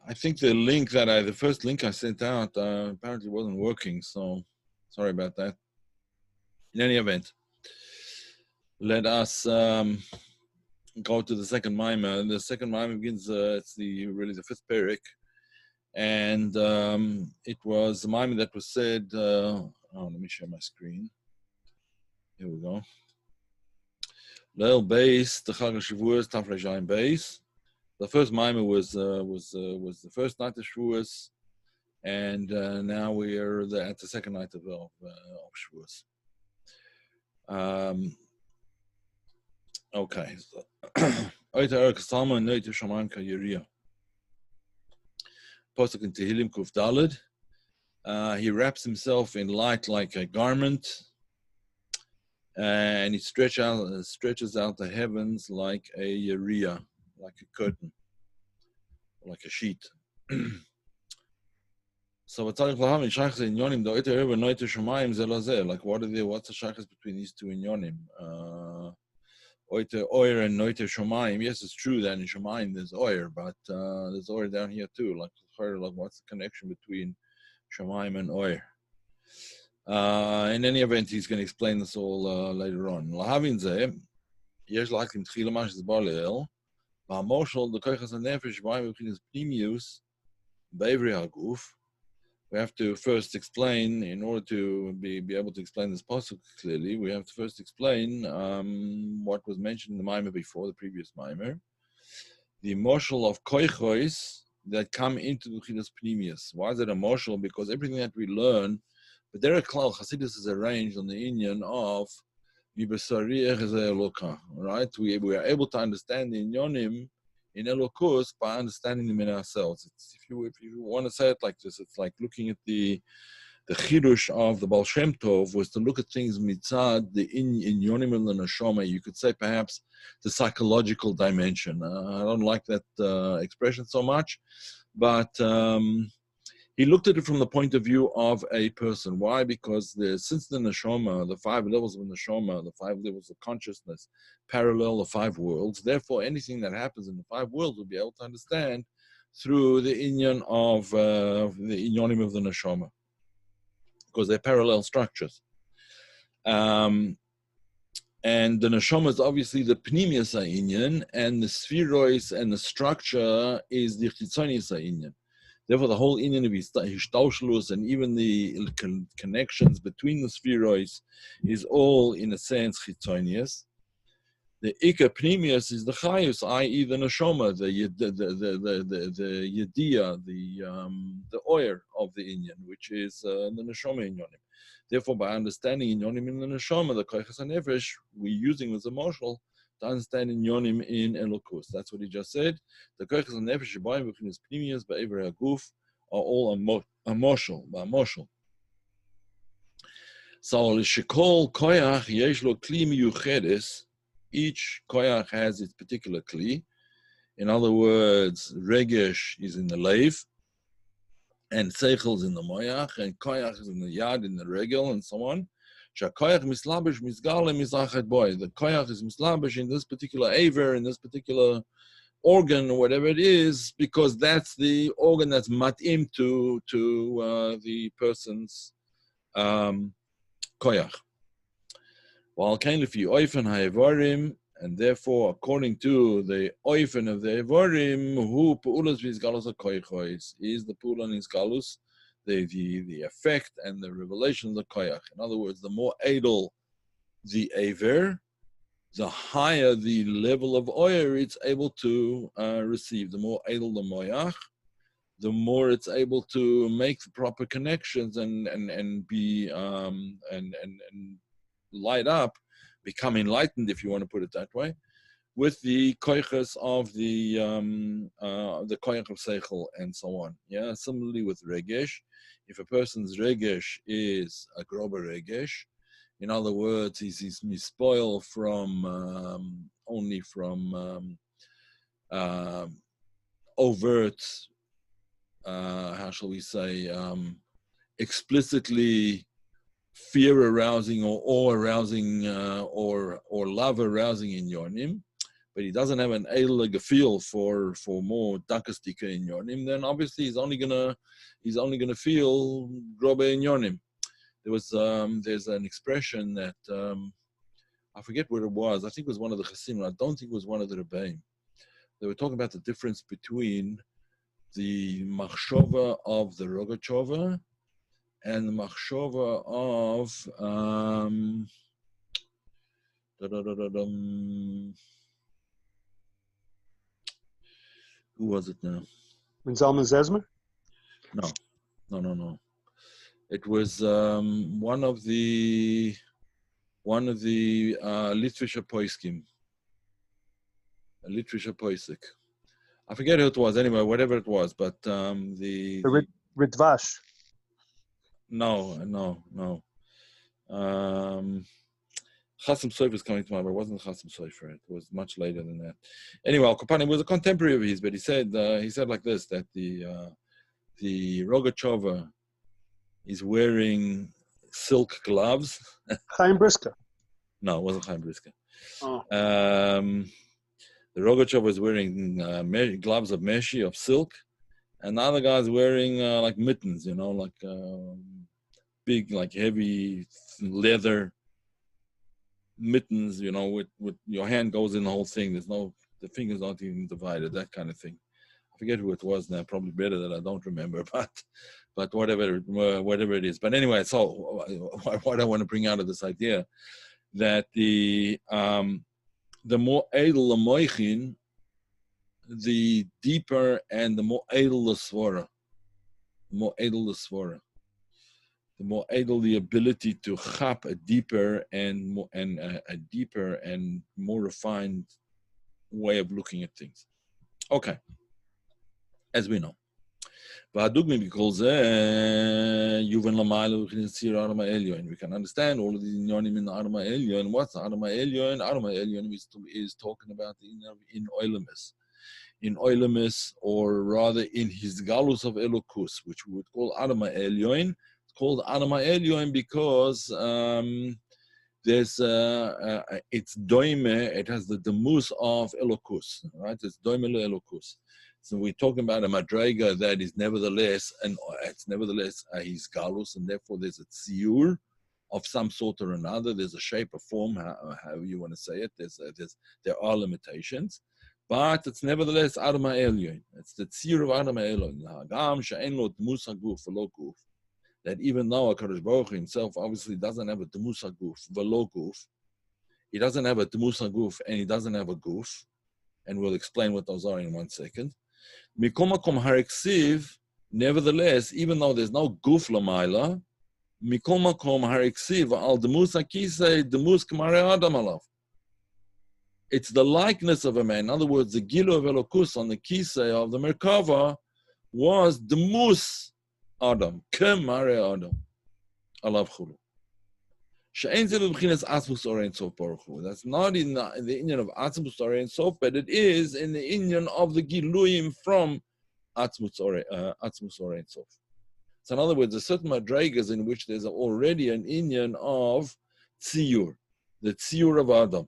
I think the first link I sent out apparently wasn't working, so sorry about that. In any event, let us go to the second mimer. The second mimer begins, it's really the fifth parak, and it was a mimer that was said, let me share my screen. Here we go. Ayin Beis, the Chag Shavuos, Tafresh Ayin Beis. The first mimer was the first night of Shavuos, and now we are at the second night of Shavuos. Okay. Pasuk in Tehillim Kuf Daled. He wraps himself in light like a garment, and he stretches out the heavens like a yeriyah, like a curtain, like a sheet. So what's the shaykhs between these two inyonim? Oyer and noiter shomayim. Yes, it's true that in shomayim there's oyer, but there's oyer down here too. Like what's the connection between shomayim and oyer? In any event, he's going to explain this all later on. Lahavin zeh, yesh lakim tchila mash zbalel, ba'moshel the koichas hanefesh b'ayim b'chinas pnimius b'evri haguf. We have to first explain, in order to be able to explain this pasuk clearly, we have to first explain what was mentioned in the mimer before, the previous mimer, the moshel of koichos that come into the chinas pnimius. Why is it a moshel? Because everything that we learn, but there Chassidus is arranged on the inyan of right? We are able to understand the inyonim in Elokus by understanding them in ourselves. If you want to say it like this, it's like looking at the chidush of the Baal Shem Tov was to look at things mitzad the inyonim and the neshama. You could say perhaps the psychological dimension. I don't like that expression so much, but he looked at it from the point of view of a person. Why? Because since the neshama, the 5 levels of neshama, the 5 levels of consciousness, parallel the 5 worlds, therefore anything that happens in the 5 worlds will be able to understand through the inyan of the inyanim of the neshama, because they're parallel structures. And the neshama is obviously the pnimius inyan, and the spheroids and the structure is the chitzonius inyan. Therefore, the whole inyan of hishtaushlos and even the connections between the spheroids is all, in a sense, chitzonius. The ikar pnimius is the chayus, i.e., the neshama, the yediyah, the oyer of the inyan, which is the neshama inyanim. Therefore, by understanding inyanim in the neshama, the koichas hanefesh, we're using as a marshal to understand inyonim in Elokus. That's what he just said. The koichas hanefesh b'ayim v'chinas pnimius ba'ever haguf are all a moshel. So l'shekol koyach yesh lo kli miyuchedes. Each koyach has its particular kli. In other words, regesh is in the leiv, and seichel is in the moyach, and koyach is in the yad, in the regel, and so on. The koyach is mislabish in this particular aver, in this particular organ, or whatever it is, because that's the organ that's matim to the person's koyach. While kain lefi oifen ha'evarim, and therefore, according to the oifen of the evarim, who peulas v'izgalus ha'koychos is the peulah nizgalus, the effect and the revelation of the koyach. In other words, the more edel the aver, the higher the level of oyer it's able to receive. The more edel the moyach, the more it's able to make the proper connections and be and light up, become enlightened, if you want to put it that way, with the koiches of the koich of seichel and so on. Yeah, similarly with regesh. If a person's regesh is a grober regesh, in other words, he's mispoiled from only from overt, how shall we say, explicitly fear arousing or awe arousing or love arousing in yonim, but he doesn't have an eilig feel for more dakastika in yonim, then obviously he's only gonna feel grobe in yonim. There's an expression that I forget what it was. I think it was one of the Chassidim. I don't think it was one of the Rebbeim. They were talking about the difference between the machshava of the Rogachova and the machshava of who was it now? Zalman Zezmer? No. It was one of the Litvisha Poiskim. Litvisha Poisik. I forget who it was. Anyway, whatever it was, but the Ritvash. No. Chassim Sofer is coming to mind, but it wasn't Chassim Sofer. It was much later than that. Anyway, Al-Kapani was a contemporary of his, but he said like this, that the Rogachova is wearing silk gloves. Chaim Brisker. No, it wasn't Chaim Brisker. Oh. The Rogachova is wearing gloves of meshi, of silk, and the other guy's wearing like mittens, like big, like heavy leather mittens, with your hand goes in the whole thing. The fingers aren't even divided, that kind of thing. I forget who it was now, probably better that I don't remember, but whatever it is. But anyway, so what I want to bring out of this idea, that the more edel the moichin, the deeper and the more edel the svara. The more edel the svara. The more edel the ability to chap a deeper and more refined way of looking at things. Okay, as we know. And we can understand all of the inyanim in the Arma Elyon. What's the Arma Elyon? Arma Elyon is talking about in Oilemis. In Oilemis, or rather in his Galus of Elokus, which we would call Arma Elyon. It's called Arma Elyon because there's it's doime, it has the demus of Elokus, right? It's doime Elokus. So we're talking about a madrega that is nevertheless, and it's nevertheless his galus, and therefore there's a tziyur of some sort or another. There's a shape or form, however you want to say it. There are limitations, but it's nevertheless Arma Elyon. It's the tziyur of Arma Elyon. That even though HaKadosh Baruch Hu himself obviously doesn't have a demusa guf, velo guf, he doesn't have a demusa guf, and he doesn't have a guf, and we'll explain what those are in 1 second. Mikomakom hariksiv, nevertheless, even though there's no guf lamaila, mikomakom hariksiv al demus akise demus kamare adam alav. It's the likeness of a man. In other words, the gilu of Elokus on the kise of the Merkava was demus adam, kamare adam alav chulu. That's not in the Indian of Atzmus Orei Ein Sof, but it is in the Indian of the Giluyim from Atzmus Orei Ein Sof. So in other words, there's certain madrigas in which there's already an Indian of Tziyur, the Tziyur of Adam.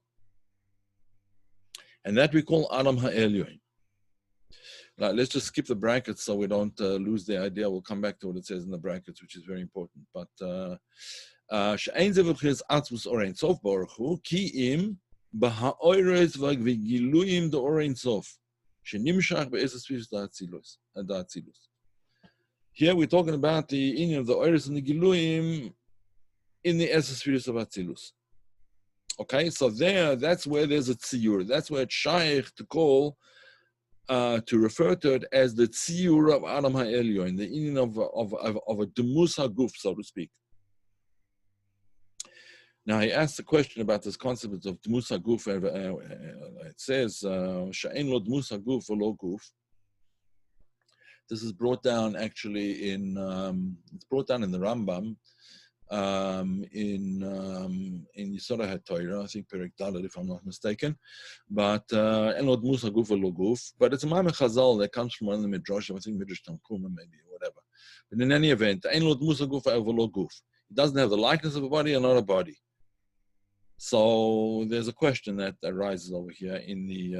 And that we call Adam HaElyoin. Now, let's just skip the brackets so we don't lose the idea. We'll come back to what it says in the brackets, which is very important. But שאין זה בבחינת עצמוס אור אין סוף ברוך הוא, כי אם בהאוירס וגילויים דאור אין סוף, שנמשך בעשר ספירות דאצילוס. Here we're talking about the union of the oiris and the giluyim in the Esser spheres of Atzilus. Okay, so that's where there's a tziyur. That's where it's shaykh to call, to refer to it as the tziyur of Adam HaElyon, the union of a demus haguf, so to speak. Now he asked the question about this concept of demus haguf. It says she'ein lo demus haguf v'lo guf. This is brought down actually it's brought down in the Rambam in Yisod HaTorah, I think Perek Dalet, if I'm not mistaken. But en lo demus haguf v'lo guf. But it's a Ma'ameh Chazal that comes from one of the Midrashim, I think Midrash Tanchuma maybe, or whatever. But in any event, en lo demus haguf v'lo guf. It doesn't have the likeness of a body and not a body. So there's a question that arises over here in the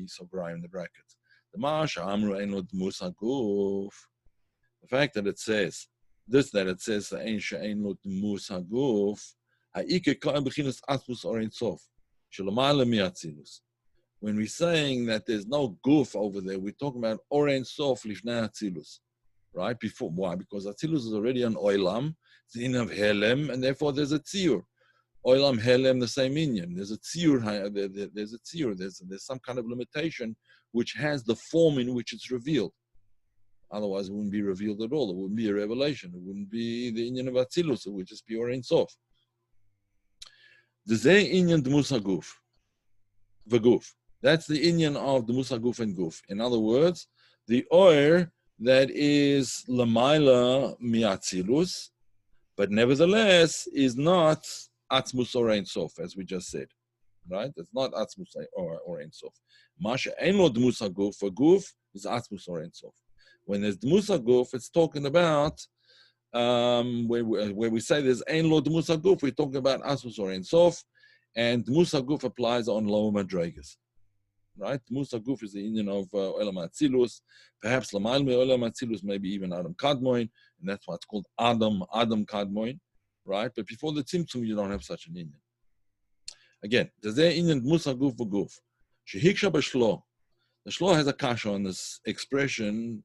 Sobrayim, in the bracket. The Marsha Amru Ein Lo Dmus Haguf. The fact that it says this, that it says Ein She'ein Lo Dmus Haguf, Ha'ike Ka'em B'chinas Atzmus Or Ein Sof, She'Lamayla Mi'atzilus. When we're saying that there's no goof over there, we're talking about Or Ein Sof Lifnei Atzilus, right? Before, why? Because Atzilus is already an Oilam, it's in of Helem, and therefore there's a Tziyur. Oilam Helem, the same Inyan. There's a tziyur. There's a tziyur. There's some kind of limitation which has the form in which it's revealed. Otherwise, it wouldn't be revealed at all. It wouldn't be a revelation. It wouldn't be the Inyan of Atzilus. It would just be Or Ein Sof. The Zeh Inyan Dmus Haguf, v'guf. That's the Inyan of Dmus Haguf and Guf. In other words, the Oir that is Lamaila Mi'atzilus, but nevertheless is not Atzmus or Ein Sof, as we just said, right? It's not Atzmus or Ein Sof. Masha Ein Lo Dmus Haguf, for Guf is Atzmus or Ein Sof. When there's Dmus Haguf, it's talking about where we say there's Ein Lo Dmus Haguf, we're talking about Atzmus or Ein Sof, and Dmus Haguf applies on lower madregas, right? Dmus Haguf is the Indian of Olam Atzilus, perhaps Lamal Me Olam Atzilus, maybe even Adam Kadmoin, and that's why it's called Adam Kadmoin. Right? But before the Tzimtzum, you don't have such an Inyan. Again, there's there Inyan Dmus Haguf v'guf. Shehiksha b'shlo. The shlo has a kasha on this expression,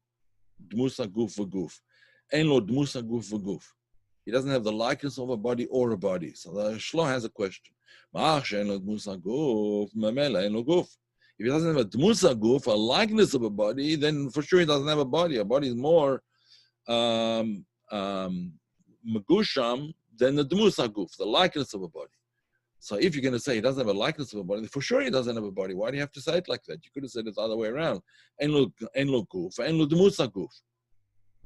Dmus Haguf v'guf. Ein Lo Dmus Haguf v'guf. He doesn't have the likeness of a body or a body. So the shlo has a question. Ma'ach she'ein lo Dmus Haguf, mamela ein lo guf. If he doesn't have a Dmus Haguf, a likeness of a body, then for sure he doesn't have a body. A body is more Megusham than the Dmus Haguf, the likeness of a body. So if you're going to say he doesn't have a likeness of a body, for sure he doesn't have a body. Why do you have to say it like that? You could have said it the other way around. Ein lo guf, ein lo Dmus Haguf.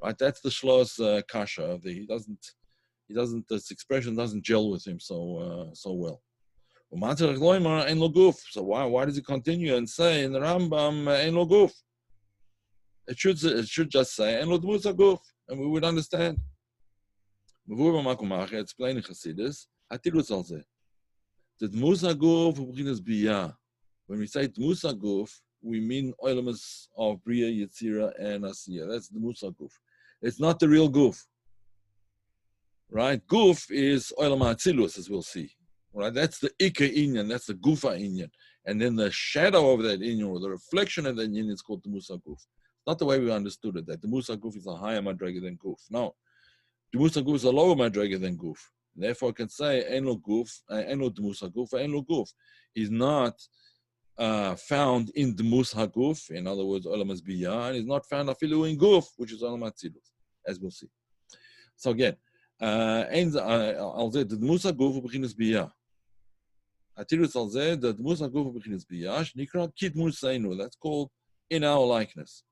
Right? That's the shlo's kasha. He doesn't. This expression doesn't gel with him so well. So why does he continue and say in the Rambam ein lo guf? It should just say ein lo Dmus Haguf, and we would understand. Explaining Chassidus, Hatilus al zeh. The Dmus Haguf b'chinas biyah. When we say Dmus Haguf, we mean Olamas of Bria, Yetzira, and Asiya. That's the Dmus Haguf. It's not the real Guf. Right? Guf is Olam Atzilus, as we'll see. Right? That's the Ika Inyan, that's the Gufa Inyan. And then the shadow of that Inyan, or the reflection of that Inyan, is called the Dmus Haguf. Not the way we understood it, that the Dmus Haguf is a higher madrega than Guf. No. Dmus Haguf is a lower madrega than Guf. Therefore, I can say Ein Lo Guf, Ein Lo Dmus Haguf, Ein Lo Guf. He's not found in Dmus Haguf, in other words, Olam Biyah, and he's not found afilu in Guf, which is Olam Atzilus, as we'll see. So again, Al Zeh, the Dmus Haguf b'chinas biyah. Atzilus Al Zeh, the Dmus Haguf b'chinas biyah, Shnikra Kidmus Seinu. That's called in our likeness.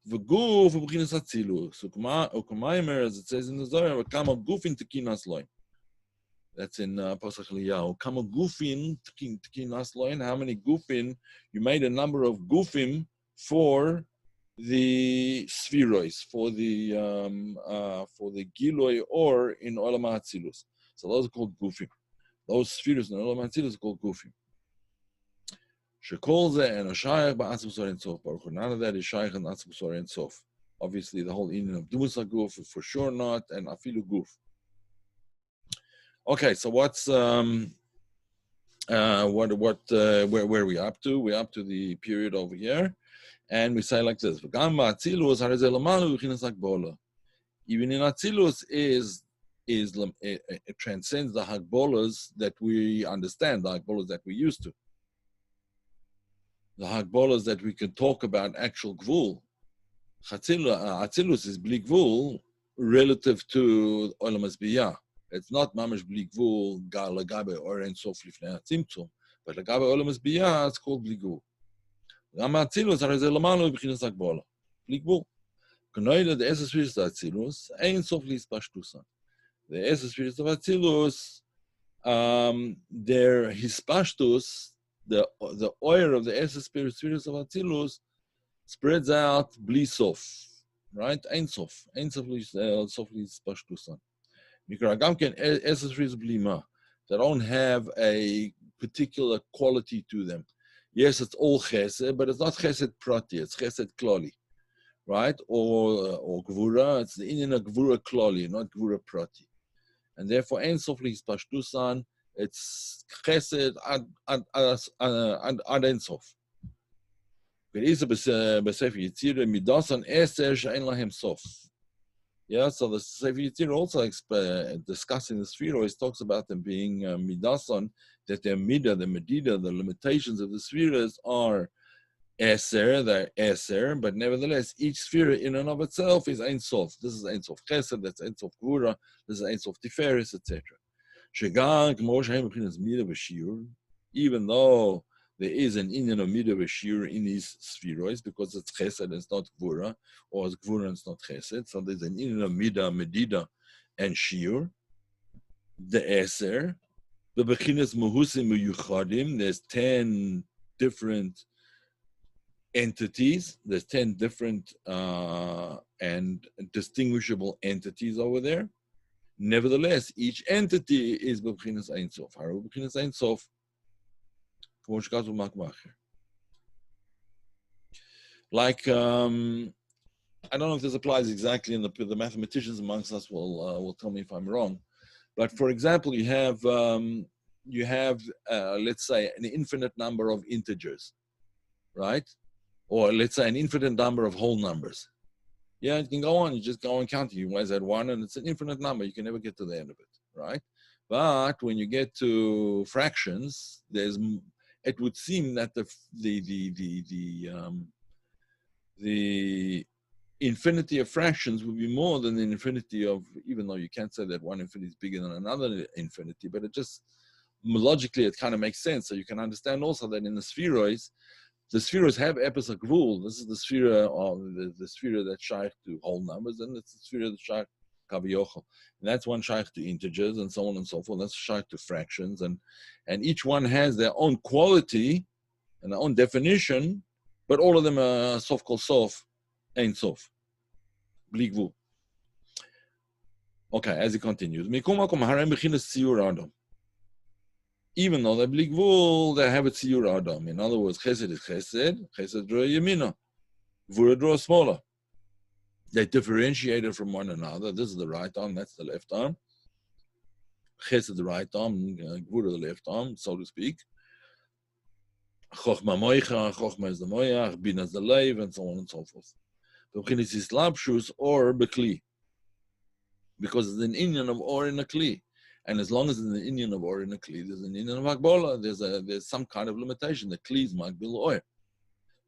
V'guf b'chinas Atzilus. U'kamaymer, as it says in the Zohar, Kama Gufin Tekinas Loin. That's in Pasach Eliyahu. Kama Gufin Tekinas Loin. How many Gufin? You made a number of Gufim for the spheroids, for the Giloi or in Olam Atzilus. So those are called Gufim. Those spheroids in Olam Atzilus are called Gufim. Shekol ze and Oshayach ba'atzmus or Ein Sof. Baruch Hu. None of that is Shayach and Atzmus or Ein Sof. Obviously, the whole Indian of Dmus Haguf for sure not, and Afilu Guf. Okay, so what's where are we up to? We're up to the period over here, and we say like this: Even in Atzilus it transcends the Hagbolas that we understand, the Hagbolas that we used to. The Hagbolas that we can talk about actual Gvul. Atzilus is Bli Gvul relative to Olam Biyah. It's not Mamash Bli Gvul Lagabe or Ein Sof Lifnei Tzimtzum, but Lagabe Olam Biyah it's called Bli Gvul. Atzilus harei lamanu b'chinas Hagbola. Bli Gvul. K'noida the Esses Spirits of Atzilus Ein Sof Lispashtusan. The Esses Spirits of Atzilus, their Hispashtus, the oil of the Esses Spirits of Atzilus spreads out Bli Sof, right? Ein Sof Lispashtusan. Mikra Gamken Esses Spirits Bli Ma. They don't have a particular quality to them. Yes, it's all chesed, but it's not chesed prati, it's chesed klali, right? Or gvura, it's the Indian of gvura klali, not gvura prati. And therefore, Ein Sof is pashtusan, it's chesed ad Ein Sof. Yeah, so the Sefer Yitzir also discussing the spheroids talks about them being midason, that their midah, the medida, the limitations of the spheres are eser, they're eser, but nevertheless, each sphere in and of itself is Ein Sof. This is Ein Sof Chesed, that's Ein Sof Gvura, this is Ein Sof Tiferes, etc. Even though there is an Indian of midah v'shir in these spheroids because it's chesed, it's not gvura, or it's gvura and it's not chesed. So there's an Indian of midah, medida, and shir. The eser, the bechinas muhusim muyuchadim. There's 10 different entities. There's 10 different and distinguishable entities over there. Nevertheless, each entity is bechinas ein sof. Haro bechinas ein sof. Like, I don't know if this applies exactly, and the mathematicians amongst us will tell me if I'm wrong. But for example, you have let's say an infinite number of integers, right? Or let's say an infinite number of whole numbers. Yeah, it can go on. You just go on counting. You always add one, and it's an infinite number. You can never get to the end of it, right? But when you get to fractions, it would seem that the infinity of fractions would be more than the infinity of, even though you can't say that one infinity is bigger than another infinity, but it just logically it kind of makes sense. So you can understand also that in the spheroids have episode rule. This is the sphere of the sphere that's shaykh to whole numbers, and it's the sphere that's shaykh kaviyochel. And that's one shaykh to integers and so on and so forth. That's shaykh to fractions, and each one has their own quality and their own definition, but all of them are sof kol sof, ein sof, bli gvul. Okay, as he continues, mikum makom harem bechinas tziyur adam. Even though they're bli gvul, they have a tziyur adam. In other words, chesed is chesed, chesed draw yamina, gvura draw smaller. They differentiated from one another. This is the right arm, that's the left arm. Chesed the right arm, gvura the left arm, so to speak. Chochma moicha, chochma is the moyach, bina is the leiv, and so on and so forth. Bechinas is labshus or bekli, because it's an Indian of or in a kli. And as long as it's an Indian of or in a kli, there's an Indian of agbola. There's some kind of limitation. The kli is magbil or.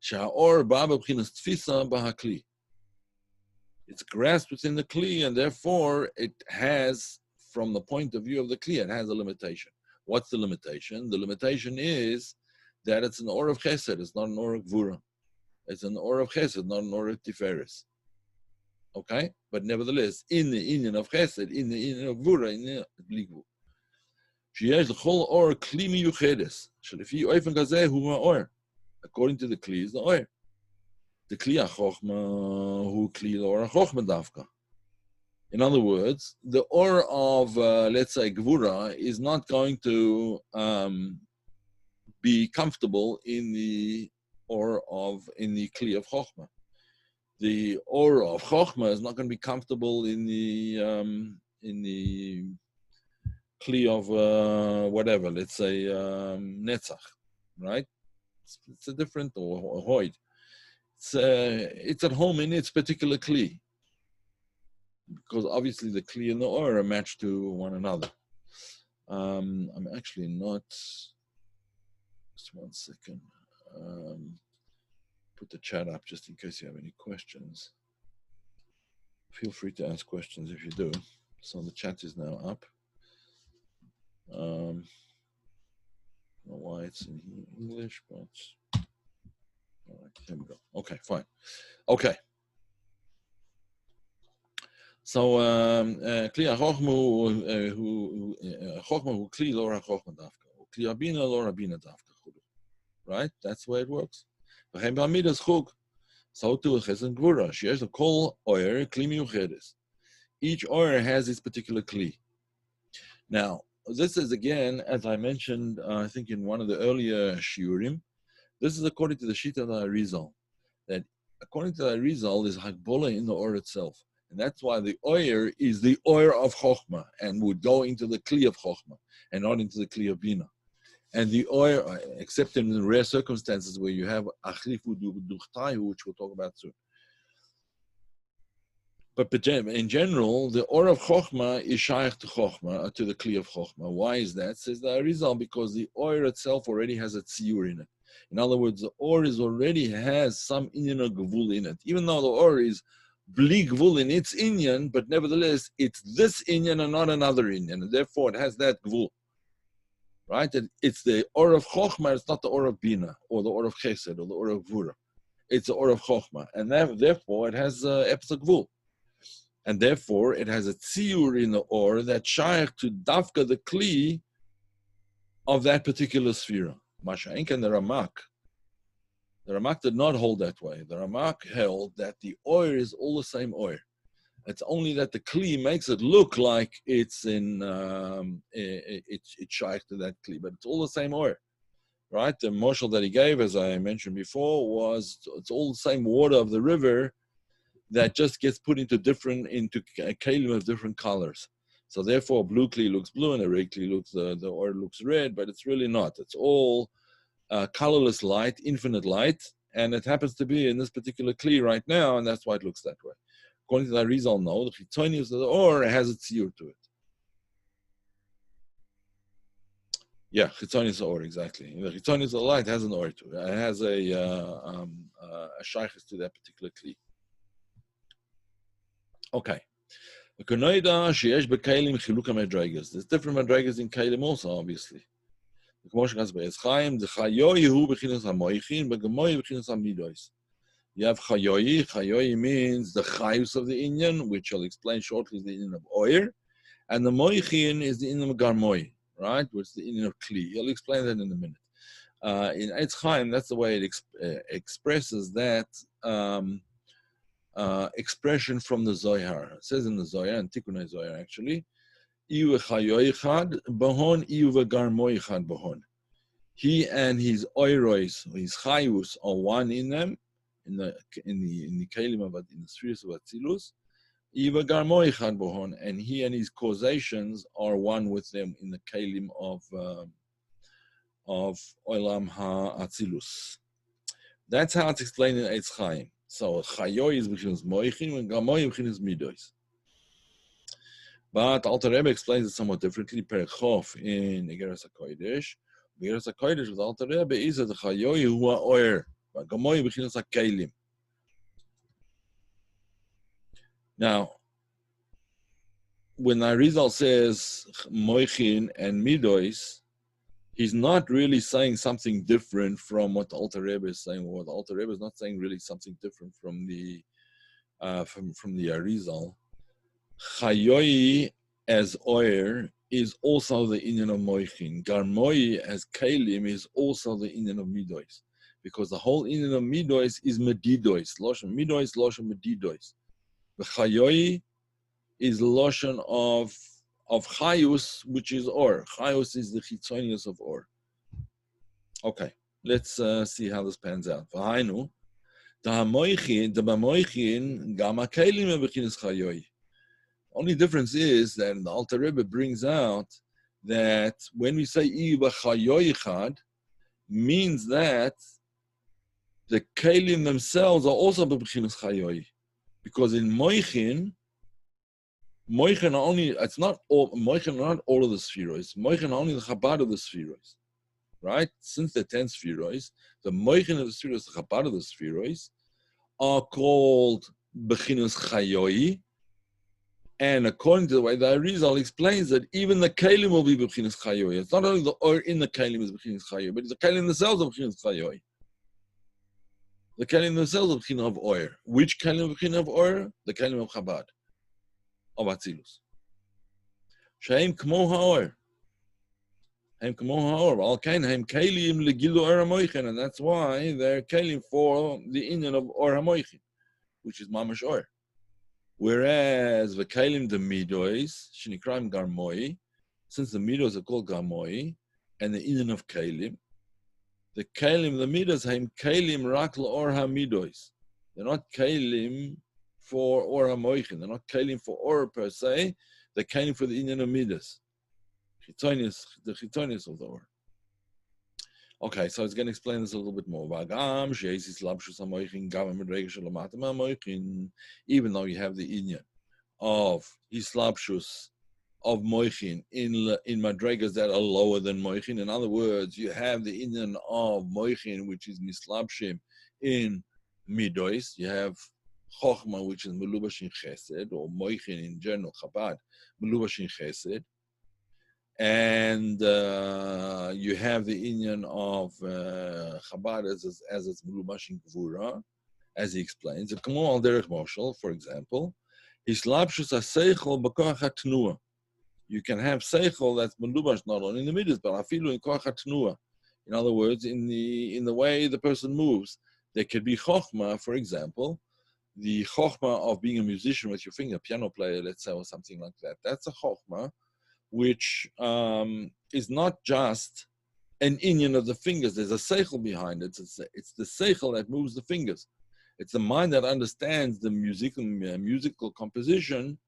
Sha'or ba bechinas tfisa bahakli. It's grasped within the kli, and therefore it has, from the point of view of the kli, it has a limitation. What's the limitation? The limitation is that it's an or of chesed. It's not an or of gvura. It's an or of chesed, not an or of tiferes. Okay, but nevertheless, in the Indian of Chesed, in the Indian of Gvura, in the Bligvu, sheyesh l'chol or kli miyuchedes. Shelefi oifen gazeh hu ha'or. According to the kli is the or. The kli ha'chochma hu kli l'or ha'chochma davka. In other words, the or of let's say Gvura is not going to be comfortable in the kli of chochma. The aura of Chochma is not going to be comfortable in the kli of whatever, let's say Netzach, right? It's a different, or Hoid. It's at home in its particular kli, because obviously the kli and the aura are matched to one another. I'm actually not. Just 1 second. Put the chat up just in case you have any questions. Feel free to ask questions if you do. So the chat is now up. I don't know why it's in English, but all right, here we go. Okay, fine. Okay. So kli ha'chochma hu kli lo ha'chochma dafka, kli ha'bina lo ha'bina dafka. Right? That's the way it works. So too chesed gvura. She has a kol oyer kli miyuchedes. Each oyer has its particular kli. Now, this is again, as I mentioned, I think in one of the earlier shiurim, this is according to the Shita of the Arizal, that according to the Arizal is Hagbola in the Or itself. And that's why the Oyer is the Oyer of Chochmah and would go into the Kli of Chochmah and not into the Kli of Bina. And the Oyer, except in the rare circumstances where you have Achlifu Duchtayu, which we'll talk about soon. But in general, the Or of Chochmah is Shaykh to Chochmah, to the Kli of Chochmah. Why is that? Says the Arizal, because the Oyer itself already has a tziyur in it. In other words, the Or is already has some inyan of Gvul in it. Even though the Or is Bli Gvul in its inyan, but nevertheless, it's this inyan and not another inyan. And therefore, it has that Gvul. Right? It's the Or of Chochmah, it's not the Or of Bina, or the Or of Chesed, or the Or of Gvura. It's the Or of Chochmah. And therefore, it has Epsa Gvul. And therefore, it has a tziyur in the Or that shaykh to dafka the Kli of that particular sphere. Masha'ink and the Ramak. The Ramak did not hold that way. The Ramak held that the Or is all the same Or. It's only that the Kli makes it look like it's in it's shaykh to that Kli, but it's all the same Or. Right? The marshal that he gave, as I mentioned before, was it's all the same water of the river that just gets put into kalim of different colors. So therefore, blue kli looks blue and a red kli looks the Or looks red, but it's really not. It's all colorless light, infinite light, and it happens to be in this particular kli right now, and that's why it looks that way. According to the Arizal, no, the chitonius of the Or has a tziyur to it. Yeah, chitonius Or, exactly. The chitonius of the light has an Or to it. It has a shaykhis to that particular kli. Okay. There's different madrigas in Kalim also, obviously. You have Chayoi. Chayoi means the Chayus of the Inyan, which I'll explain shortly is the Inyan of Oyer. And the Moichin is the Inyan of Garmoi, right? Which is the Inyan of Kli. I'll explain that in a minute. In Eitz Chaim, that's the way it expresses that expression from the Zohar. It says in the Zohar, and Tikkunei Zohar actually, he and his oiros, his chayus, are one in them, in the kelim of in the spheres of Atzilus. And he and his causations are one with them in the kelim of Olam HaAtzilus. That's how it's explained in Eitz Chaim. So Chayoy is b'chinas moichin and Gamoy b'chinas midos. But Alter Rebbe explains it somewhat differently. Perek Chof in Igeras HaKodesh. Igeras HaKodesh with Alter Rebbe is that the Chayoy hu ha'oyer, but Gamoy b'chinas ha'kelim. Now, when Arizal says moichin and midos, he's not really saying something different from what the Alter Rebbe is saying. Or the Alter Rebbe is not saying really something different from the Arizal. Chayoyi as oyer is also the inyan of moichin. Garmoyi as kalim is also the inyan of midois, because the whole inyan of midois is medidois. Loshen midois, loshen medidois. The chayoyi is loshen of chayus, which is or. Chayus is the chitzonius of or. Okay, let's see how this pans out. V'hainu, the b'moichin gam ha'kelim bechinas chayoyi. Only difference is that the Alter Rebbe brings out that when we say Iyu b'chayoyichad, means that the kelim themselves are also b'chinas chayoyi, because in moichin are only it's not all moichin are not all of the spheroids. Moichin are only the chabad of the spheroids, right? Since the 10 spheroids, the moichin of the spheroids, the chabad of the spheroids, are called b'chinas chayoyi. And according to the way the Arizal explains that even the kalim will be b'chinas chayoy. It's not only the or in the kalim is b'chinas chayoy, but the kalim themselves are b'chinas chayoy. The kalim themselves are b'chinas of oyer. Which kalim b'chinas of oyer? The kalim of Chabad, of Atzilus. Sheim k'mo ha'oyer. Heim k'mo ha'oyer. Al kain heim kalim legilu or ha'moichin, and that's why they're kalim for the inyan of or ha'moichin, which is mamash oyer. Whereas the kalim the midois shenikraim garmoi, since the midos are called gamoi, and the inyan of kalim, the kalim, the midos, haim kalim rak or hamidos. They're not kalim for or hamoichin. They're not kalim for or per se. They're kalim for the inyan of midos. The chitonis of the or. Okay, so it's going to explain this a little bit more. Even though you have the inyan of hislapshus of moichin in madregas that are lower than moichin. In other words, you have the inyan of moichin, which is mislapshim in midois. You have chochma, which is melubashin chesed, or moichin in general, chabad, melubashin chesed. And you have the inyan of Chabad as it's Melubashin Gvura, as he explains. Kamo al derech moshel, for example, hislapshus aseichel b'koach hatnua. You can have seichel that's melubash not only in the midas, but afilu in koach hatnua. In other words, in the way the person moves, there could be chochma, for example, the chochma of being a musician with your finger, piano player, let's say, or something like that. That's a chochma which is not just an inyan of the fingers. There's a seichel behind it. It's the seichel that moves the fingers. It's the mind that understands the musical composition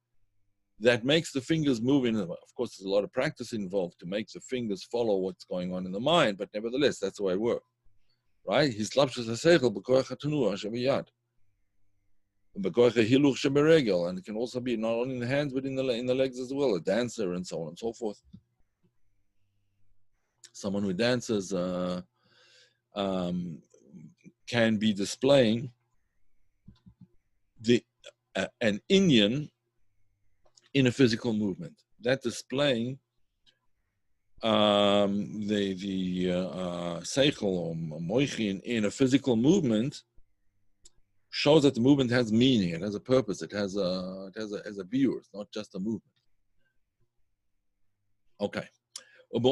that makes the fingers move. Of course, there's a lot of practice involved to make the fingers follow what's going on in the mind, but nevertheless, that's the way it works. Right? He slaps the seichel b'koach hatunua shebiyad. And it can also be not only in the hands but in the legs as well, a dancer and so on and so forth. Someone who dances can be displaying an inyan in a physical movement. That displaying the seichel or moichin in a physical movement shows that the movement has meaning, it has a purpose, it has a viewer, it's not just a movement. Okay. So you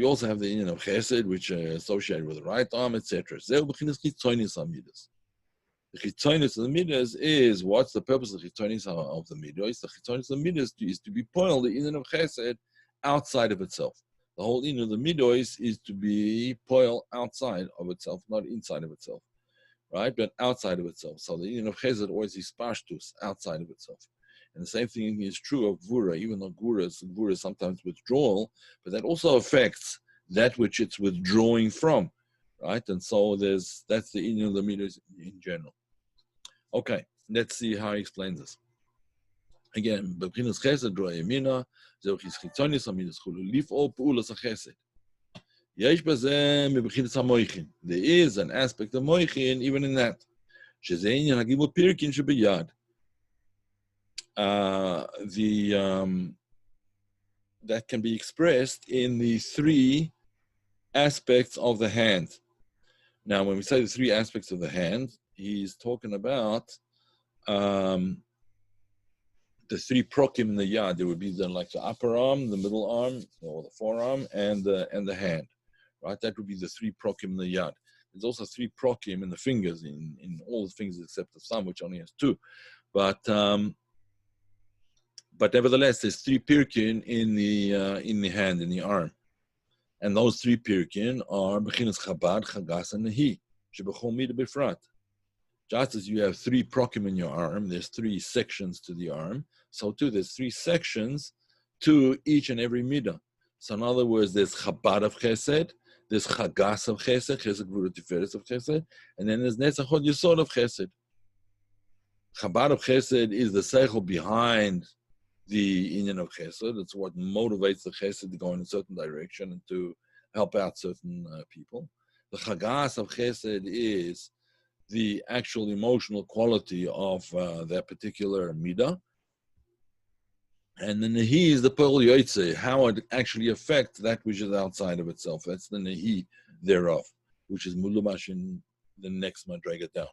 also have the inyan of chesed, which is associated with the right arm, etc. The chitonis of the midas is, what's the purpose of the chitonis of the midas? The chitonis of the midas is to be poiled the inyan of chesed outside of itself. The whole inyan of the midas is to be poiled outside of itself, not inside of itself, right? But outside of itself. So the inyan of chesed always is pashtus, outside of itself. And the same thing is true of gvura, even though gvura is sometimes withdrawal, but that also affects that which it's withdrawing from, right? And so that's the inyan of the midas in general. Okay, let's see how he explains this. Again, b'bchinas chesed droa yemina, zeu chis chitzonis amidas chulu lif'ol p'ulas hachesed. Yesh bazeh mebchinas hamoichin. There is an aspect of moichin even in that. Shezeh inyan hagimul pirkin shebiyad. That can be expressed in the three aspects of the hand. Now, when we say the three aspects of the hand, he's talking about the three prokim in the yad. There would be the upper arm, the middle arm, or the forearm, and the hand. Right? That would be the three prokim in the yad. There's also three prokim in the fingers, in all the fingers except the thumb, which only has two. But nevertheless, there's three pirkin in the hand, in the arm. And those three pirkin are Bechinas Chabad, Chagas, and Nehi. Shebechol Mida Befrat. Just as you have three prokim in your arm, there's three sections to the arm. So too, there's three sections to each and every midah. So in other words, there's Chabad of Chesed, there's Chagas of Chesed, Chesed Gvura Tiferes of Chesed, and then there's Netzach Hod Yesod of Chesed. Chabad of Chesed is the seichel behind the inyan of Chesed. It's what motivates the Chesed to go in a certain direction and to help out certain people. The Chagas of Chesed is the actual emotional quality of that particular midah. And the Nehi is the Pearl Yoitze, how it actually affects that which is outside of itself. That's the Nehi thereof, which is Mulumash in the next Madrega down.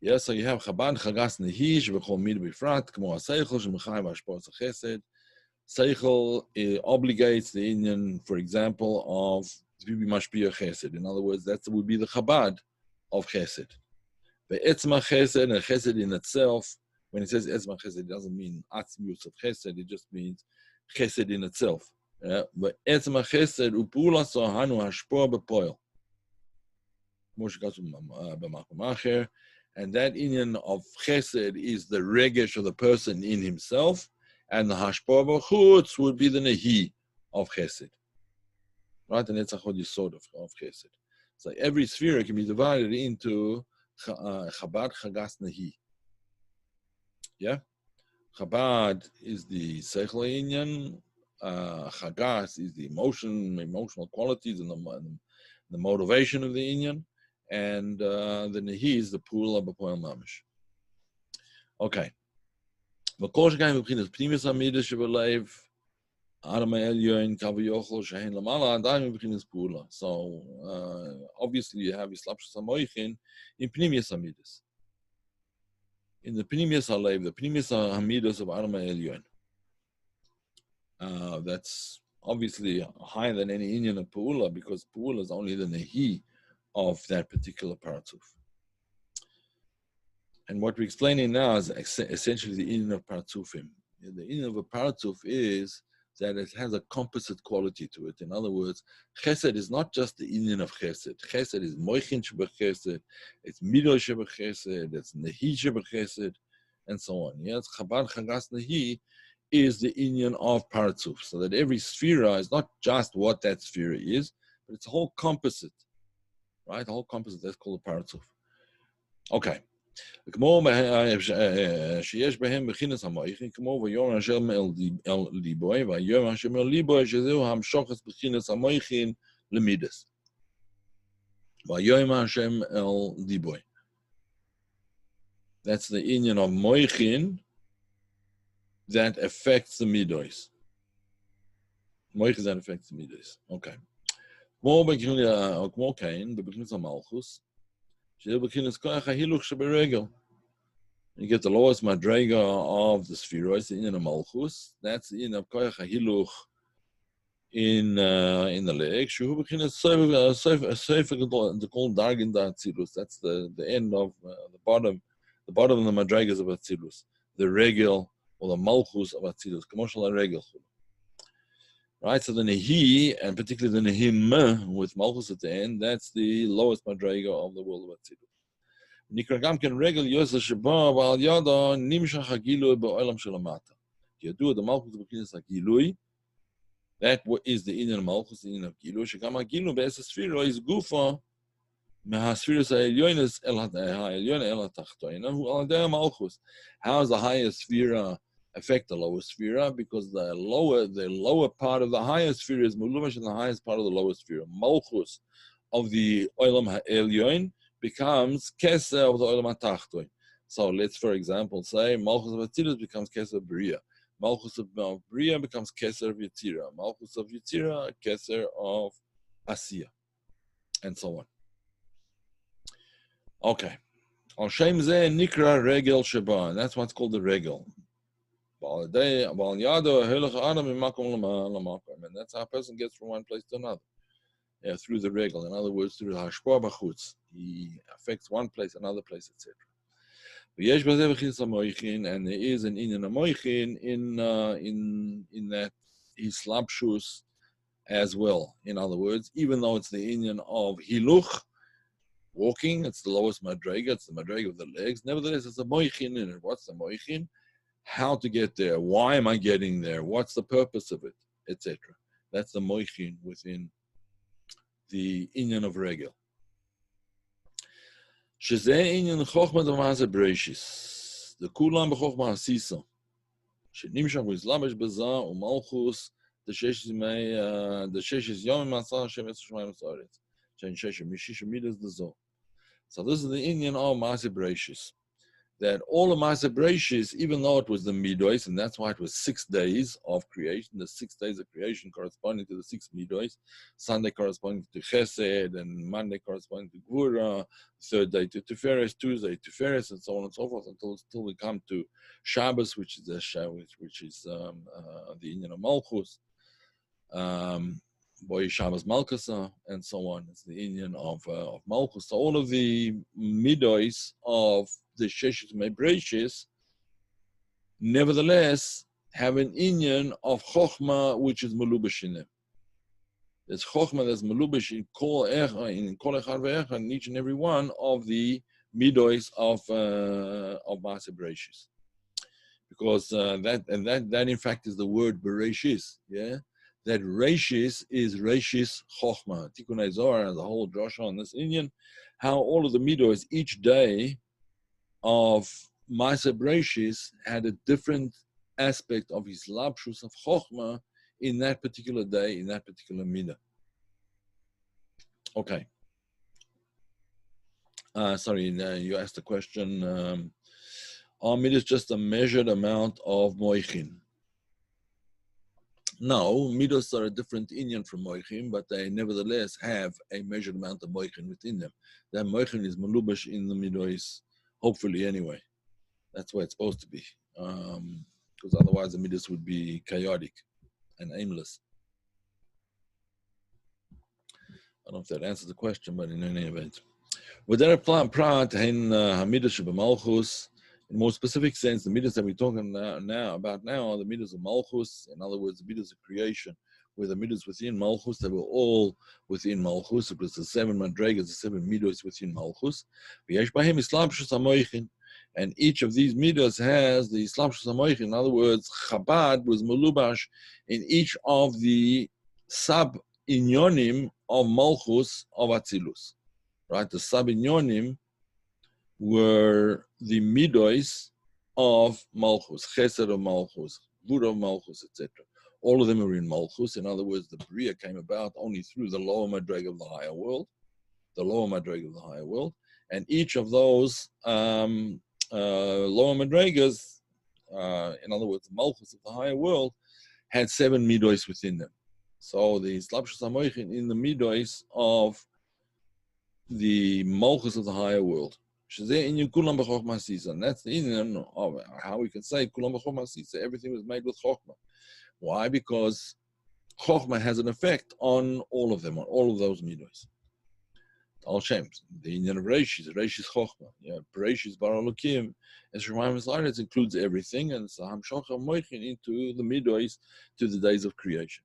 Yeah, so you have Chabad, Chagas, Nehi, Shebechol Midah Bifrat, Kmo HaSeichel, Shemechayim HaShpos HaChesed. Seichel obligates the Indian, for example, of to be Mashpia Chesed. In other words, that would be the Chabad of Chesed. The Etzma Chesed, and Chesed in itself, When it says Ezma Chesed, it doesn't mean Atzmius of Chesed, it just means Chesed in itself. But Ezma Chesed Upula Sohanu Hashpor Bepoil. And that union of Chesed is the regesh of the person in himself, and the Hashpor B'chutz would be the Nehi of Chesed. Right? And that's a whole sort of Chesed. So every sphere can be divided into Chabad, Chagas, Nehi. Yeah? Chabad is the Seichel Inyan, Chagas is the emotional qualities and the motivation of the Inyan, and the Nehi is the pool of B'poel Mamish. Okay. V'kol shekayim b'bchinas pnimis hamidas shebelev, Adam Elyon, Kaviochel, Shehin Lamala, and I'm in Pula. So obviously you have Islapshus Hamoichin in Pnimius Hamidus. In the Pnimius Halev, the Pnimius Hamidus of Adam Elyon. That's obviously higher than any Indian of Pula, because Pula is only the Nehi of that particular paratuf. And what we're explaining now is essentially the Indian of paratufim. The Indian of a paratuf is that it has a composite quality to it. In other words, Chesed is not just the Indian of Chesed. Chesed is Moichin Sheba Chesed, it's Mido Sheba Chesed, it's Nehi Sheba Chesed, and so on. Yes, Chabad Chagas Nehi is the Indian of Paratzuf, so that every sphera is not just what that sphera is, but it's a whole composite, right? A whole composite, that's called a Paratzuf. Okay. כמו שיש בהם בחינס המויכין, כמו ויום השם אל ליבוי, והיום השם אל ליבוי, שזהו המשוחס בחינס המויכין למידס. והיום השם אל ליבוי. That's the union of moichin that affects the midos. Moichin that affects the midos. Okay. כמו כן, בבחינס המלכוס, שזה בחינס כוח ההילוך שברגל. You get the lowest madrega of the spheroids, the inyan of Malchus. That's the inyan of Koyach HaHiluch in the leg. Shuhu b'chinas sefer the called Dargin da Atzilus. That's the end of the bottom of the madregas of Atzilus. The regel or the Malchus of Atzilus. Commercial regel. Right, so the Nehi, and particularly the Nehim with Malchus at the end, that's the lowest madrega of the world of Atzilus. נקרא גם כן רגל יוסף שבא ועל ידו נמשך הגילוי בעולם של המטה. ידוע דמלכות בכנס הגילוי, that is the inyan of Malchus, the inyan of גילוי, שגם הגילוי בעשר ספירו is גופו מהספירוס העליונס העליון אל התחתונה, הוא על ידי המלכוס. How does the higher sphere affect the lower sphere? Because the lower part of the higher sphere is mulumash in the highest part of the lower sphere. Malchus of the olam ha'elyon becomes Keser of the Olam HaTachton. So let's, for example, say Malchus of Atzilus becomes Keser of Bria. Malchus of Bria becomes Keser of Yetzira. Malchus of Yetzira, Keser of Asiya. And so on. Okay. On Shem Zeh Nikra Regel Sheba. That's what's called the Regel. And that's how a person gets from one place to another. Yeah, through the regel. In other words, through the hashpor b'chutz. He affects one place, another place, etc. And there is an inyan amoichin in that hislapshus as well. In other words, even though it's the inyan of hiluch, walking, it's the lowest madrega, it's the madrega of the legs. Nevertheless, it's a moichin in it. What's the moichin? How to get there? Why am I getting there? What's the purpose of it, etc. That's the moichin within the inyan of regel. Shezeh inyan chokhmah d'ma'aseh bereishis. The kulam b'chokhmah hasisa. Shenimshach v'izlamesh b'zah u'malchus the sheshes yomim asah Hashem etzah shemayim v'tzaretz. Shein sheshes mishish midas d'zoh. So this is the inyan of ma'aseh bereishis. That all of Maaseh Bereishis, even though it was the Midois, and that's why it was 6 days of creation, the 6 days of creation corresponding to the 6 Midois, Sunday corresponding to Chesed, and Monday corresponding to Gvura, third day to Tiferes, Tuesday to Tiferes, and so on and so forth, until we come to Shabbos, which is the Inyan of Malchus, Boy Shabbos Malchasa, and so on. It's the Inyan of Malchus. So all of the Midois of the Sheshes Mebreshis nevertheless have an inyan of chokhmah which is melubash in them. There's chokhmah that's melubash in kol echad ve'echad, in each and every one of the midos of Maaseh Bereshis, because that in fact is the word Bereshis. Yeah, that Reshis is Reshis chokhmah. Tikkun Zohar has a whole drasha on this inyan, how all of the midos each day of Maaseh Bereshis had a different aspect of his lapshus of chokhmah in that particular day, in that particular midah. Okay. Sorry, you asked the question. Are midas just a measured amount of moichin? No, midas are a different inyan from moichin, but they nevertheless have a measured amount of moichin within them. That moichin is malubash in the midos, hopefully anyway. That's where it's supposed to be, because otherwise the midas would be chaotic and aimless. I don't know if that answers the question, but in any event. With that prat in hamidas b'malchus, in more specific sense, the midas that we're talking about now are the midas of malchus. In other words, the midas of creation, where the midas within malchus, they were all within malchus. It was the 7 madregas, the 7 midas within malchus. And each of these midas has the slapshus hamoichin. In other words, Chabad was malubash in each of the sub-inyonim of malchus of Atzilus. Right, the sub-inyonim were the midos of Malchus, Chesed of Malchus, Gvura of Malchus, etc. All of them are in Malchus. In other words, the Bria came about only through the lower madreg of the higher world, and each of those lower madregas, in other words, the Malchus of the higher world, had 7 midos within them. So the Slapshus HaMoichin in the midos of the Malchus of the higher world. And that's the Indian of how we can say everything was made with Chokhmah. Why? Because Chokhmah has an effect on all of them, on all of those midos. Al Shem, the Indian of Reshis Chokhmah. Yeah, Reshis Baralukim, as Shemaim Zayres includes everything, and so Hamshocha Moichin into the midos to the days of creation.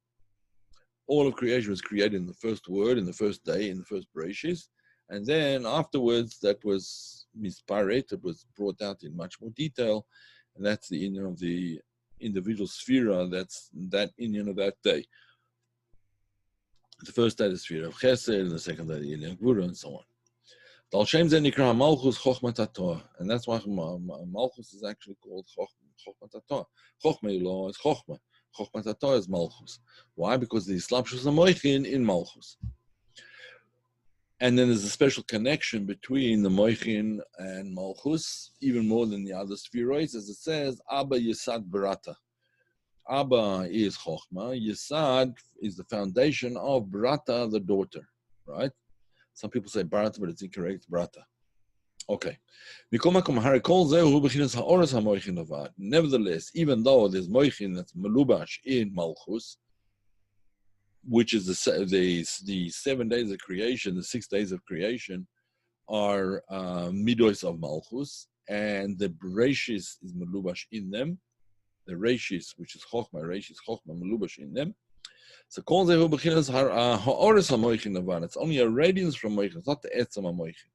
All of creation was created in the first word, in the first day, in the first Bereshis, and then afterwards that was misparet, it was brought out in much more detail, and that's the Indian of the individual sphera, that's that Indian of that day. The first day the sphere of Chesed, and the second day the Indian Gvura, and so on. Dal Shem Zenikra Malchus Chokhmat HaTorah, and that's why Malchus is actually called Chokhmat HaTorah. Chokhmah law is Chokhmah. Chokhmat HaTorah is Malchus. Why? Because the Slapshus HaMoichin in Malchus. And then there's a special connection between the Moichin and Malchus, even more than the other spheroids, as it says, Abba Yesad Barata. Abba is Chokhmah, Yesad is the foundation of Barata, the daughter, right? Some people say Barata, but it's incorrect, Barata. Okay. Nevertheless, even though there's Moichin that's Malubash in Malchus, which is the 7 days of creation, the 6 days of creation are midos of Malchus, and the Bereshis is Malubash in them. The Reshis, which is Chokhmah, Malubash in them. So call the Bechinas Ha'oris HaMoichin Navan. It's only a radiance from Moichin, it's not the Etzam HaMoichin.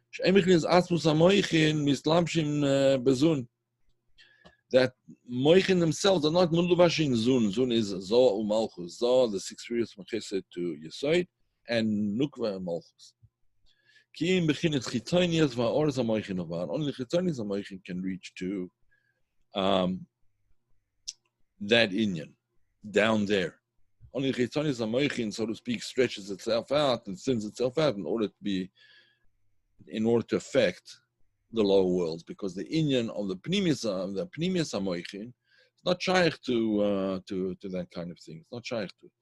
She'emichin is Asmus HaMoichin Mislabshim Bezun. That Moichin themselves are not Malubash in Zun. Zun is Zoh Malchus. Zoh, the 6 spheres from Chesed to Yesoid, and Nukva Malchus. Ki im Bechinas Chitonias Ha'oris HaMoichin Navan. Only Chitonias HaMoichin can reach to that Inyan, down there. Only Chitonias HaMoichin, so to speak, stretches itself out and sends itself out in order to affect the lower worlds, because the Inyan of the Pnimius HaMoichin is not shaykh to that kind of thing. It's not shaykh to it.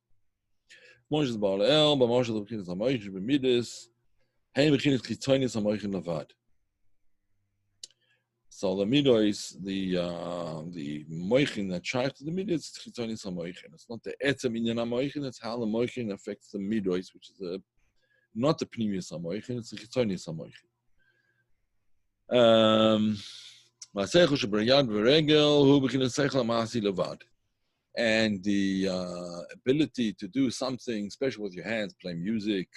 Moshe Baal El, Moshe the Bechinas HaMoichin B'Midas, Hein Bechinas Chitonias HaMoichin Levad. So the midos, the moichin that shaykh to the midos, it's chitonius hamoichin. It's not the etzem inyan hamoichin. It's how the moichin affects the midos, which is not the pnimius hamoichin. It's the chitonius hamoichin. And the ability to do something special with your hands, play music,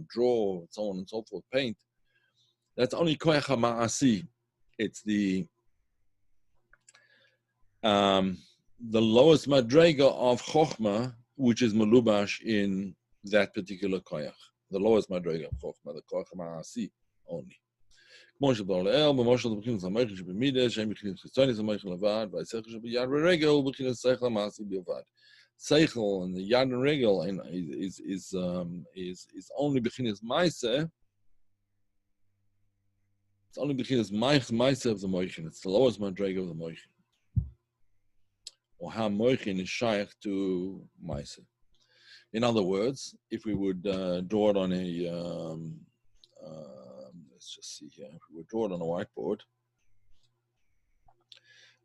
draw, so on and so forth, paint, that's only koyach ha'ma'asi. It's the lowest madrega of chokhmah, which is malubash in that particular koyach. The lowest madrega of chokhmah, the koyach ha'ma'asi only. Moshe Ba'al Moshe B'chinas HaMeichel Shebemidah, Shem B'chinas Chitzonis HaMeichel Avad, V'Seichel Sheb'Yad V'Regel, B'chinas Seichel HaMa'asi B'Avad. Seichel and the Yad and Regel is only B'chinas Maaseh. It's only B'chinas Maaseh of the Moichin. It's the lowest madrega of the Moichin. Or how Moichin is shaykh to Maaseh. In other words, if we would draw it on a let's just see here. If we would draw it on a whiteboard,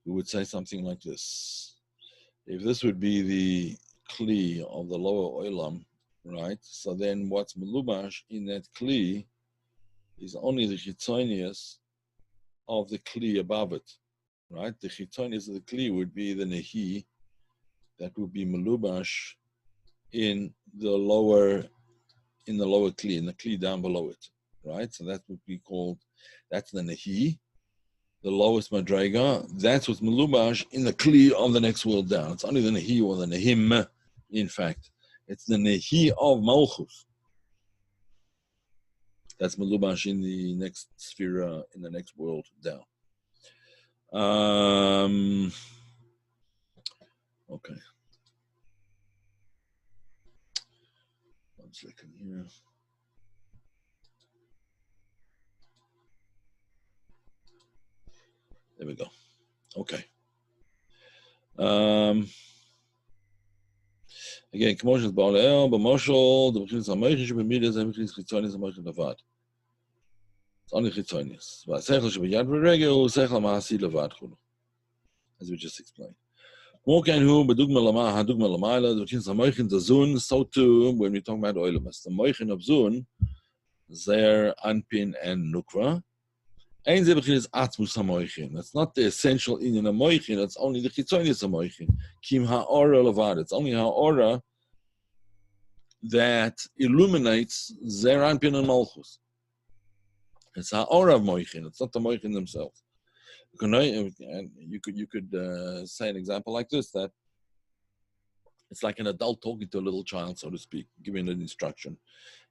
we would say something like this. If this would be the kli of the lower oilam, right? So then what's melubash in that kli is only the chitzonius of the kli above it, right? The chitzonius of the kli would be the nehi that would be melubash in the lower kli, in the kli down below it, right? So that would be called, that's the nehi, the lowest madrega. That's what's melubash in the kli of the next world down. It's only the nehi or the nehim, in fact. It's the nehi of malchus. That's melubash in the next sphere, in the next world down. Okay. 1 second here. There we go. Okay. Again, commotions ba'alel, b'moshel, the b'chinas ha'meichel shebemidas, and b'chinas chitzonis ha'meichel levad. It's only chitzonis. V'aseichel sheb'yad v'regel, seichel ma'asi levad chulu. As we just explained. More can who b'dugma lama hadugma lamayla, the b'chinas ha'meichel zun. So too, when we talk about oilemas, the meichel of zun, zer, anpin, and nukva. That's not the essential in a moichin, it's only the chitzonis a moichin. Kim ha'ora levad. It's only ha'ora that illuminates zeran pin and malchus. It's ha'ora of moichin, it's not the moichin themselves. You could say an example like this, that it's like an adult talking to a little child, so to speak, giving an instruction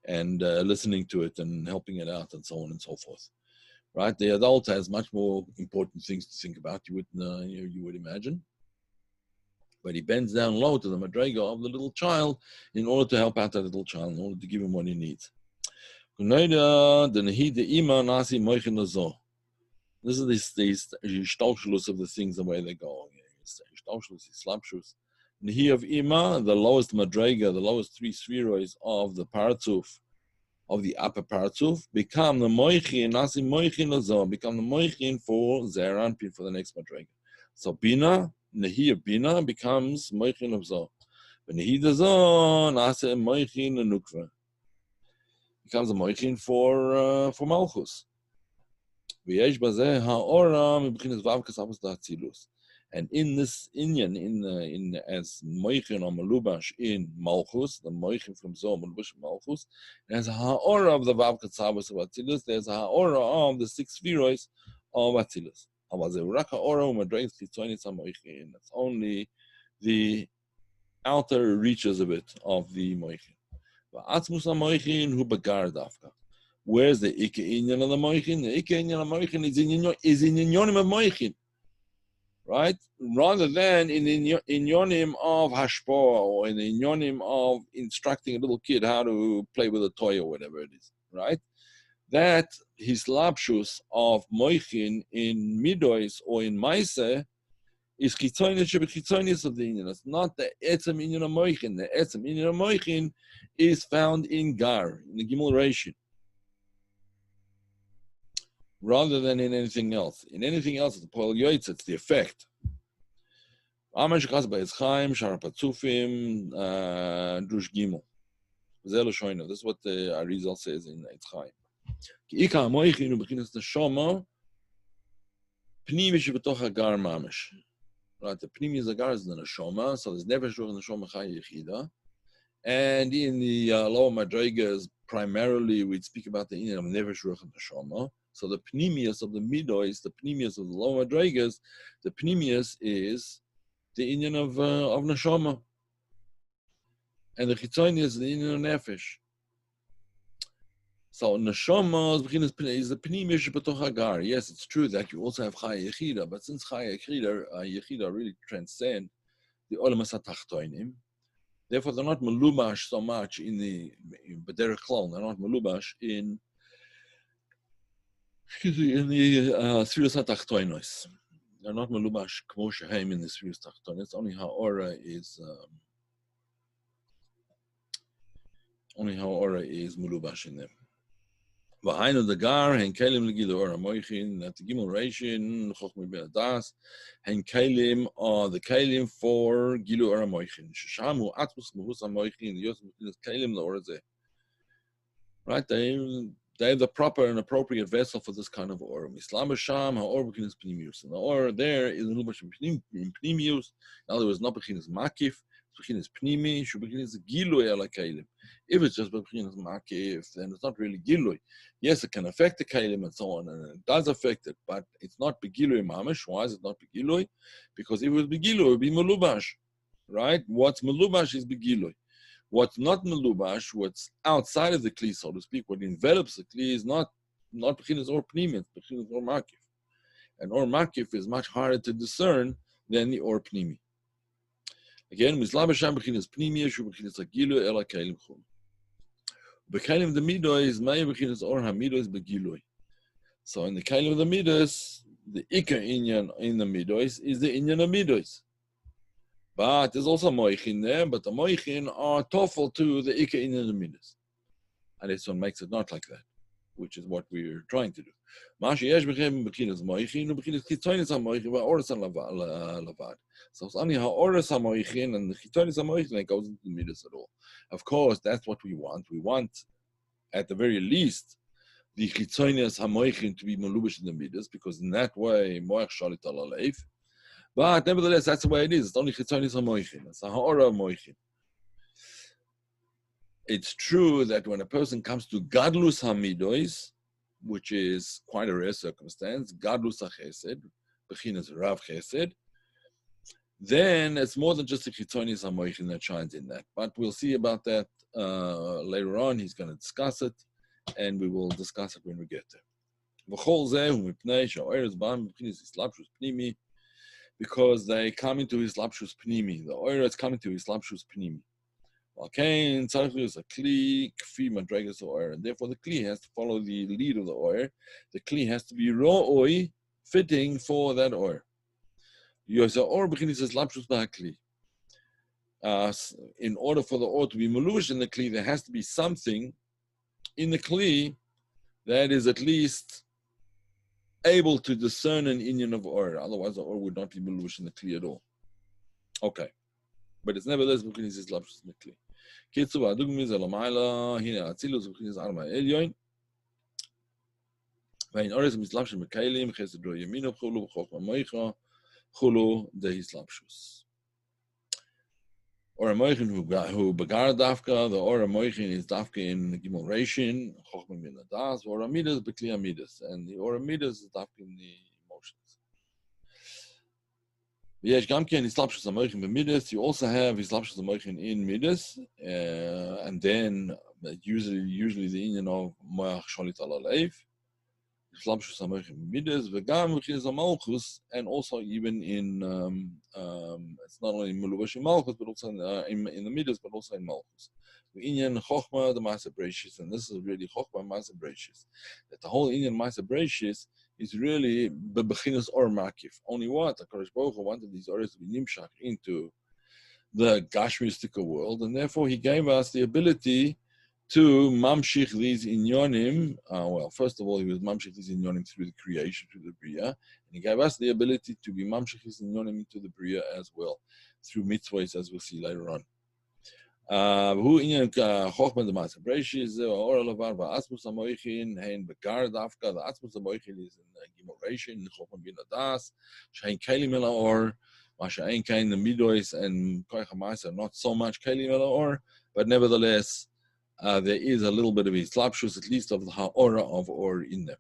and listening to it and helping it out and so on and so forth. Right, the adult has much more important things to think about. You would imagine, but he bends down low to the madrega of the little child in order to help out that little child, in order to give him what he needs. This is these shtalshlus of the things, the way they go. Shtalshlus, slapshus. Nehi of ima, the lowest madrega, the lowest 3 spheroids of the paratuf, of the upper paratuf, become the moichin, nasi moichin lazo, become the moichin for zeranpin, for the next madrega. So bina, nehi of bina becomes moichin of zo. But nehi dazo, nasi moichin nukva. Becomes a moichin for malchus. V'yesh bazeh ha'ora mibchinas vav kasavus da'atzilus. And in this inyan, in as moichin or malubash in malchus, the moichin from zo malubash malchus, there's a ha'ora of the vav katzavus of atzilus. There's a ha'ora of the 6 spheroids of atzilus. It's only the outer reaches of it of the moichin. Where's the Ike Inyan of the Moichin? The Ike Inyan of the Moichin is in Inyonim of Moichin, right? Rather than in Inyonim of Hashpah, or in the Inyonim of instructing a little kid how to play with a toy or whatever it is, right? That his lapshus of Moichin in Midois or in Maise is Chitzonis of the Inyan. It's not the Etzem Inyan of Moichin. The Etzem Inyan of Moichin is found in Gar, in the Gimel Reishin, rather than in anything else. In anything else, it's the Poel Yoitz, it's the effect. This is what the Arizal says in Eitz Chaim. Pnimish b'toch hagar mamish. Right, the pnimius hagar is the neshama, so there's nefesh ruach neshama chai yechida. And in the lower madrigas, primarily we'd speak about the inyan of nefesh ruach neshama. So the pnimius of the midos, the pnimius of the lower madrigas, the pnimius is the inyan of neshama, and the chitzonius is the inyan of nefesh. So neshama is the pnimius b'toch hagar. Yes, it's true that you also have chai yechida, but since chai yechida really transcend the olamas hatachtoinim, therefore they're not melubash so much in the b'derech klal. They're not melubash in the sfiras hatachtoinos. They're not melubash kmo shehem in the sfiras hatachtoinos. Only ha'ora is melubash in them. V'hainu the gar hen kelim legilu ora moichin at the gimel reishin chochmei ben adas hen kelim are the kelim for gilu ora moichin sheshamu atmos mehus hamoichin yos kelim leora zeh. Right, they have the proper and appropriate vessel for this kind of or. Islam b'sham ha'or b'chinas pnimius, and the or there is a little bit in pnimius. In other words, not b'chinas makif, b'chinas pnimi, shu b'chinas gilui ala kelim. If it's just b'chinas makif, then it's not really gilui. Yes, it can affect the kelim and so on, and it does affect it, but it's not begilui mamish. Why is it not begilui? Because if it was begilui, it would be melubash. Right? What's melubash is begilui. What's not melubash, what's outside of the kli, so to speak, what envelops the kli is not b'chinas or pnimi, it's b'chinas or makif. And or makif is much harder to discern than the or pnimi. Again, misla b'sham b'chinas pnimi, shu b'chinas hagilu ela kelim chum. B'kelim the mido is may b'chinas or hamido is begilui. So in the kelim of the midos, the ikar inyan in the midos is the inyan of midos. But there's also moichin there, but the moichin are toffel to the ikka in the midas. And this one makes it not like that, which is what we're trying to do. So it's only ha'oras ha'moichin and the chitonis ha'moichin that goes into the midas at all. Of course, that's what we want. We want, at the very least, the chitonis ha'moichin to be melubish in the midas, because in that way, moich shalit al aleif. But nevertheless, that's the way it is. It's only chitzonis hamoichin. It's a ha'ora hamoichin. It's true that when a person comes to gadlus hamidois, which is quite a rare circumstance, gadlus hachesed, bechinas rav chesed, then it's more than just the chitzonis hamoichin that shines in that. But we'll see about that later on. He's going to discuss it, and we will discuss it when we get there. V'chol zeh hu mipnei sha'oires ba'am bechinas islapshus pnimi, because they come into his lapshus pnimi. The oira is coming to his lapshus pnimi. Kain tzarich is a kli kfi madregas oir, and therefore the kli has to follow the lead of the oir. The kli has to be ro'oi, fitting for that oir. Yosa or bechinis is lapshus ba'kli. In order for the oir to be melush in the kli, there has to be something in the kli that is at least able to discern an inyan of or, otherwise the or would not be melush in the kli at all. Okay, but it's nevertheless b'chinis is lapshus b'kli. Kitzu v'adugmi ze l'mayla hine atzilus b'chinis arma elyon. V'hin ores mislapshus b'keilim chesed ro yemino chulu v'chokma moicha chulu dehis lapshus. Or a moichin who begar dafka, the or a moichin is dafka in gimel reishin, chochma min adas, or a midas bekli amidas, and the or a midas is dafka in the emotions. V'yesh gamken islapshus hamoichin b'midas. You also have islapshus hamoichin in midas, and then usually the inyan of moach shalit al aleif. Islapshus hamoichin b'midas, v'gam v'chinas hamalchus, and also even in it's not only in Mulubash Malchus, but also in the Midas, but also in Malchus. Inyan Chochma, the Masa Brachis, and this is really Chochma Masa Brachis. That the whole Inyan Masa Brachis is really Bebechinas or Makif. Only what? The Kodesh Baruch Hu wanted these orders to be nimshach into the Gashmistika world, and therefore he gave us the ability to mamshich these inyonim. Well, first of all, he was mamshich these inyonim through the creation, through the bria, and he gave us the ability to be mamshich these inyonim into the bria as well, through mitzvahs, as we'll see later on. והוא עניין חוכמה דמעשה בראשית, זה האור הלבן והעצמוס המויכין, הן בגר דווקא, והעצמוס המויכין זה גימוריישין, חוכמה בין הדס, שהן כלים אל האור, מה שאין כאן the midos and koich HaMaaseh are not so much kelim el or, but nevertheless, there is a little bit of islapshus, at least of the ha'ora of or in them.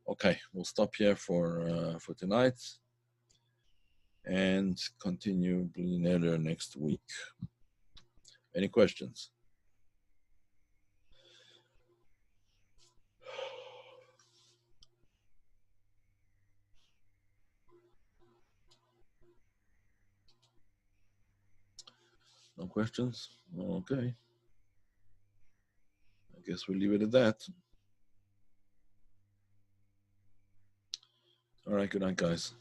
Okay, we'll stop here for tonight and continue later next week. Any questions? No questions? Okay. I guess we'll leave it at that. All right, good night, guys.